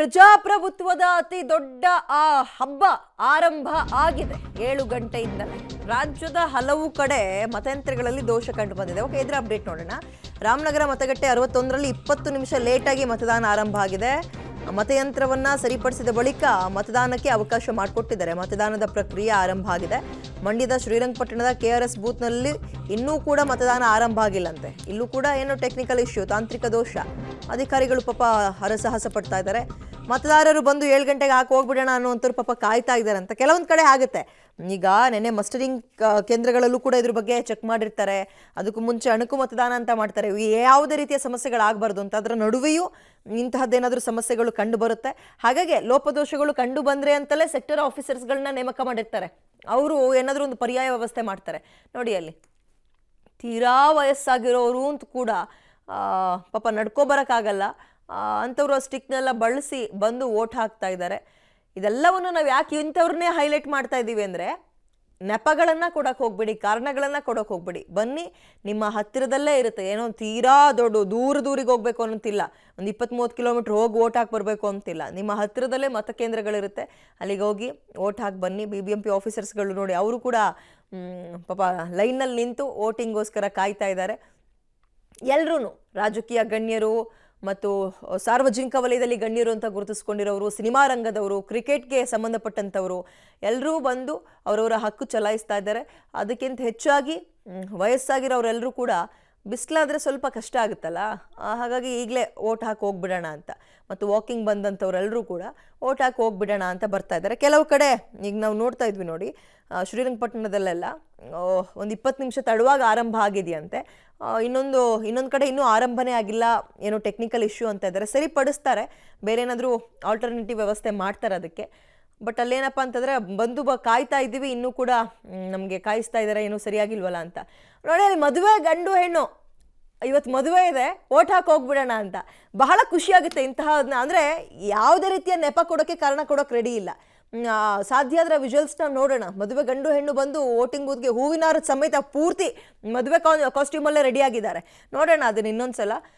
ಪ್ರಜಾಪ್ರಭುತ್ವದ ಅತಿ ದೊಡ್ಡ ಹಬ್ಬ ಆರಂಭ ಆಗಿದೆ 7 ಗಂಟೆಯಿಂದಲೇ ರಾಜ್ಯದ ಹಲವು ಕಡೆ ಮತಯಂತ್ರಗಳಲ್ಲಿ ದೋಷ ಕಂಡು ಬಂದಿದೆ. ಓಕೆ, ಇದರ ಅಪ್ಡೇಟ್ ನೋಡೋಣ. ರಾಮನಗರ ಮತಗಟ್ಟೆ 61ರಲ್ಲಿ 20 ನಿಮಿಷ ಲೇಟ್ ಆಗಿ ಮತದಾನ ಆರಂಭ ಆಗಿದೆ. ಮತಯಂತ್ರವನ್ನ ಸರಿಪಡಿಸಿದ ಬಳಿಕ ಮತದಾನಕ್ಕೆ ಅವಕಾಶ ಮಾಡಿಕೊಟ್ಟಿದ್ದಾರೆ. ಮತದಾನದ ಪ್ರಕ್ರಿಯೆ ಆರಂಭ ಆಗಿದೆ. ಮಂಡ್ಯದ ಶ್ರೀರಂಗಪಟ್ಟಣದ ಕೆಆರ್ಎಸ್ ಬೂತ್ನಲ್ಲಿ ಇನ್ನೂ ಕೂಡ ಮತದಾನ ಆರಂಭ ಆಗಿಲ್ಲಂತೆ. ಇಲ್ಲೂ ಕೂಡ ಏನೋ ಟೆಕ್ನಿಕಲ್ ಇಶ್ಯೂ, ತಾಂತ್ರಿಕ ದೋಷ. ಅಧಿಕಾರಿಗಳು ಪಾಪ ಹರಸಾಹಸ ಪಡ್ತಾ ಇದ್ದಾರೆ. ಮತದಾರರು ಬಂದು 7 ಗಂಟೆಗೆ ಹಾಕಿ ಹೋಗ್ಬಿಡೋಣ ಅನ್ನುವಂಥವ್ರು ಪಾಪ ಕಾಯ್ತಾ ಇದ್ದಾರೆ ಅಂತ. ಕೆಲವೊಂದು ಕಡೆ ಆಗುತ್ತೆ. ಈಗ ನೆನ್ನೆ ಮಸ್ಟರಿಂಗ್ ಕೇಂದ್ರಗಳಲ್ಲೂ ಕೂಡ ಇದ್ರ ಬಗ್ಗೆ ಚೆಕ್ ಮಾಡಿರ್ತಾರೆ. ಅದಕ್ಕೂ ಮುಂಚೆ ಅಣುಕು ಮತದಾನ ಅಂತ ಮಾಡ್ತಾರೆ. ಯಾವುದೇ ರೀತಿಯ ಸಮಸ್ಯೆಗಳಾಗಬಾರ್ದು ಅಂತ. ಅದರ ನಡುವೆಯೂ ಇಂತಹದ್ದೇನಾದರೂ ಸಮಸ್ಯೆಗಳು ಕಂಡು ಬರುತ್ತೆ. ಹಾಗಾಗಿ ಲೋಪದೋಷಗಳು ಕಂಡು ಬಂದ್ರೆ ಅಂತಲೇ ಸೆಕ್ಟರ್ ಆಫೀಸರ್ಸ್ಗಳನ್ನ ನೇಮಕ ಮಾಡಿರ್ತಾರೆ. ಅವರು ಏನಾದರೂ ಒಂದು ಪರ್ಯಾಯ ವ್ಯವಸ್ಥೆ ಮಾಡ್ತಾರೆ. ನೋಡಿ, ಅಲ್ಲಿ ತೀರಾ ವಯಸ್ಸಾಗಿರೋರು ಅಂತ ಕೂಡ ಪಾಪ ನಡ್ಕೊಬರೋಕ್ಕಾಗಲ್ಲ ಅಂಥವ್ರು ಆ ಸ್ಟಿಕ್ನೆಲ್ಲ ಬಳಸಿ ಬಂದು ವೋಟ್ ಹಾಕ್ತಾ ಇದ್ದಾರೆ. ಇದೆಲ್ಲವನ್ನು ನಾವು ಯಾಕೆ ಇಂಥವ್ರನ್ನೇ ಹೈಲೈಟ್ ಮಾಡ್ತಾ ಇದ್ದೀವಿ ಅಂದರೆ, ನೆಪಗಳನ್ನು ಕೊಡೋಕೆ ಹೋಗ್ಬಿಡಿ, ಕಾರಣಗಳನ್ನು ಕೊಡೋಕೆ ಹೋಗ್ಬಿಡಿ. ಬನ್ನಿ, ನಿಮ್ಮ ಹತ್ತಿರದಲ್ಲೇ ಇರುತ್ತೆ. ಏನೋ ತೀರಾ ದೂರಿಗೆ ಹೋಗ್ಬೇಕು ಅನ್ನೋಂತಿಲ್ಲ. ಒಂದು 20-30 ಕಿಲೋಮೀಟ್ರ್ ಹೋಗಿ ವೋಟ್ ಹಾಕಿ ಬರಬೇಕು ಅಂತಿಲ್ಲ. ನಿಮ್ಮ ಹತ್ತಿರದಲ್ಲೇ ಮತಕೇಂದ್ರಗಳಿರುತ್ತೆ. ಅಲ್ಲಿಗೆ ಹೋಗಿ ವೋಟ್ ಹಾಕಿ ಬನ್ನಿ. BBMP ಆಫೀಸರ್ಸ್ಗಳು ನೋಡಿ, ಅವರು ಕೂಡ ಪಾಪ ಲೈನಲ್ಲಿ ನಿಂತು ವೋಟಿಂಗೋಸ್ಕರ ಕಾಯ್ತಾ ಇದ್ದಾರೆ. ಎಲ್ಲರೂ ರಾಜಕೀಯ ಗಣ್ಯರು ಮತ್ತು ಸಾರ್ವಜನಿಕ ವಲಯದಲ್ಲಿ ಗಣ್ಯರು ಅಂತ ಗುರುತಿಸ್ಕೊಂಡಿರೋರು, ಸಿನಿಮಾ ರಂಗದವರು, ಕ್ರಿಕೆಟ್ಗೆ ಸಂಬಂಧಪಟ್ಟಂಥವರು ಎಲ್ಲರೂ ಬಂದು ಅವರವರ ಹಕ್ಕು ಚಲಾಯಿಸ್ತಾ ಇದ್ದಾರೆ. ಅದಕ್ಕಿಂತ ಹೆಚ್ಚಾಗಿ ವಯಸ್ಸಾಗಿರೋರೆಲ್ಲರೂ ಕೂಡ ಬಿಸಿಲಾದರೆ ಸ್ವಲ್ಪ ಕಷ್ಟ ಆಗುತ್ತಲ್ಲ, ಹಾಗಾಗಿ ಈಗಲೇ ವೋಟ್ ಹಾಕಿ ಹೋಗ್ಬಿಡೋಣ ಅಂತ. ಮತ್ತು ವಾಕಿಂಗ್ ಬಂದಂಥವ್ರೆಲ್ಲರೂ ಕೂಡ ವೋಟ್ ಹಾಕಿ ಹೋಗ್ಬಿಡೋಣ ಅಂತ ಬರ್ತಾ ಇದ್ದಾರೆ. ಕೆಲವು ಕಡೆ ಈಗ ನಾವು ನೋಡ್ತಾ ಇದ್ವಿ ನೋಡಿ, ಶ್ರೀರಂಗಪಟ್ಟಣದಲ್ಲೆಲ್ಲ ಒಂದು 20 ನಿಮಿಷ ತಡವಾಗಿ ಆರಂಭ ಆಗಿದೆಯಂತೆ. ಇನ್ನೊಂದು ಕಡೆ ಇನ್ನೂ ಆರಂಭನೇ ಆಗಿಲ್ಲ, ಏನೋ ಟೆಕ್ನಿಕಲ್ ಇಶ್ಯೂ ಅಂತ ಇದ್ದಾರೆ. ಸರಿಪಡಿಸ್ತಾರೆ, ಬೇರೆ ಏನಾದರೂ ಆಲ್ಟರ್ನೇಟಿವ್ ವ್ಯವಸ್ಥೆ ಮಾಡ್ತಾರೆ ಅದಕ್ಕೆ. ಬಟ್ ಅಲ್ಲೇನಪ್ಪ ಅಂತಂದರೆ ಬಂದು ಕಾಯ್ತಾ ಇದ್ದೀವಿ, ಇನ್ನೂ ಕೂಡ ನಮಗೆ ಕಾಯಿಸ್ತಾ ಇದ್ದಾರೆ, ಏನೂ ಸರಿಯಾಗಿಲ್ವಲ್ಲ ಅಂತ. ನೋಡಿ, ಅಲ್ಲಿ ಮದುವೆ ಗಂಡು ಹೆಣ್ಣು, ಇವತ್ತು ಮದುವೆ ಇದೆ, ವೋಟ್ ಹಾಕಿ ಹೋಗ್ಬಿಡೋಣ ಅಂತ. ಬಹಳ ಖುಷಿಯಾಗುತ್ತೆ ಇಂತಹ. ಅಂದರೆ ಯಾವುದೇ ರೀತಿಯ ನೆಪ ಕೊಡೋಕ್ಕೆ, ಕಾರಣ ಕೊಡೋಕೆ ರೆಡಿ ಇಲ್ಲ. ಸಾಧ್ಯ ಆದರೆ ವಿಜುವಲ್ಸ್ನ ನೋಡೋಣ. ಮದುವೆ ಗಂಡು ಹೆಣ್ಣು ಬಂದು ವೋಟಿಂಗ್ ಬೂತ್ಗೆ ಹೂವಿನಾರ ಸಮೇತ ಪೂರ್ತಿ ಮದುವೆ ಕಾಸ್ಟ್ಯೂಮಲ್ಲೇ ರೆಡಿಯಾಗಿದ್ದಾರೆ. ನೋಡೋಣ ಅದನ್ನು ಇನ್ನೊಂದು ಸಲ.